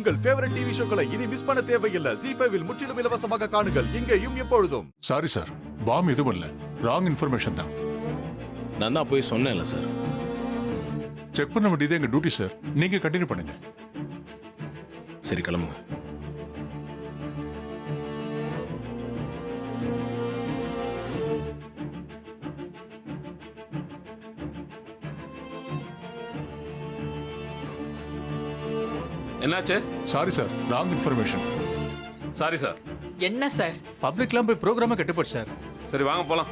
உங்கள் favourite TV ஷோக்களை இனி miss பண்ண தேவையில்லை. ZEE5 இல் முற்றிலும் இலவசமாக காணுங்கள், இங்கேயும் எப்பொழுதும். சாரி சார், பாம் எதுவும் இல்ல, ராங் இன்ஃபர்மேஷன் தான். நான் தான் போய் சொன்னேன்ல சார். செக் பண்ண வேண்டியது எங்க டியூட்டி சார். நீங்க கண்டினியூ பண்ணுங்க. சரி, கிளம்புங்க. என்னாச்சு? Sorry sir, wrong information. Sorry sir. என்ன சார்? பப்ளிக்லாம் போய் ப்ரோக்ராம கெட்டு போச்சு சார். சரி வாங்க போலாம்.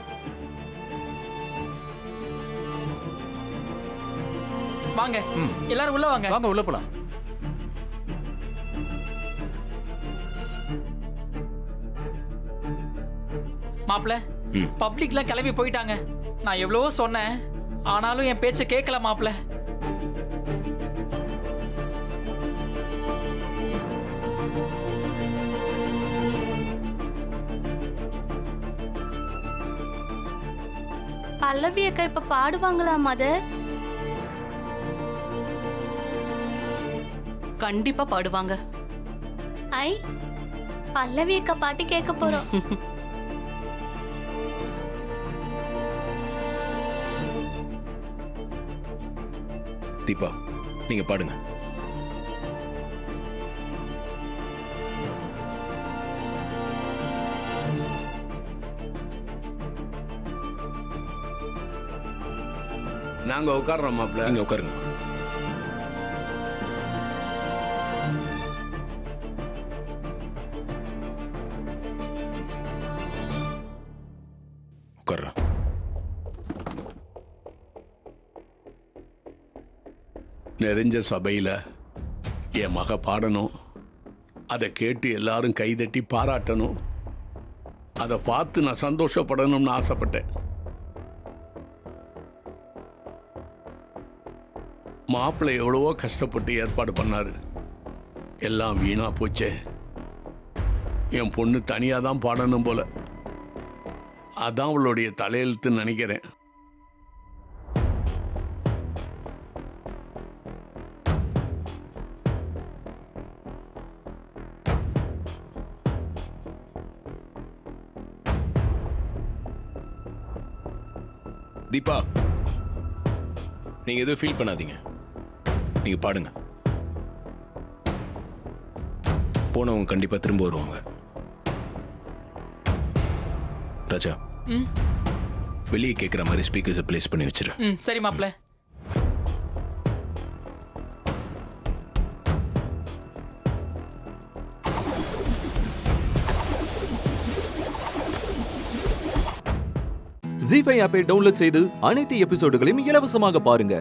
வாங்க எல்லாரும் உள்ள வாங்க. வாங்க உள்ள போலாம். மாப்ள, பப்ளிக்லாம் கிளம்பி போயிட்டாங்க. நான் எவ்வளவோ சொன்னேன், ஆனாலும் என் பேச்ச கேட்கல மாப்ள. பல்லவி அக்கா இப்ப பாடுவாங்களா மதர்? கண்டிப்பா பாடுவாங்க. ஐ, பல்லவி அக்கா பாட்டு கேட்க போறோம். தீபா, நீங்க பாடுங்க. நாங்க உட்கார்றோம் மாப்ள. நீங்க உட்காருங்க. உட்கார்றேன். நிறைஞ்ச சபையில் என் மக பாடணும், அதை கேட்டு எல்லாரும் கைதட்டி பாராட்டணும், அதை பார்த்து நான் சந்தோஷப்படணும்னு ஆசைப்பட்டேன். மாப்பிள்ளை எவ்வளவோ கஷ்டப்பட்டு ஏற்பாடு பண்ணாரு, எல்லாம் வீணா போச்சே. என் பொண்ணு தனியாக தான் பாடணும் போல, அதான் அவளுடைய தலையெழுத்துன்னு நினைக்கிறேன். தீபா, நீங்க எதுவும் ஃபீல் பண்ணாதீங்க. நீங்க பாடுங்க. போனவங்க கண்டிப்பா திரும்ப வருவாங்க. ராஜா, வெளியே கேட்குற மாதிரி ஸ்பீக்கர்ஸை பிளேஸ் பண்ணி வச்சிரு. சரி மாப்ள. ZEE5 ஆப்பை டவுன்லோட் செய்து அனைத்து எபிசோடுகளையும் இலவசமாக பாருங்க.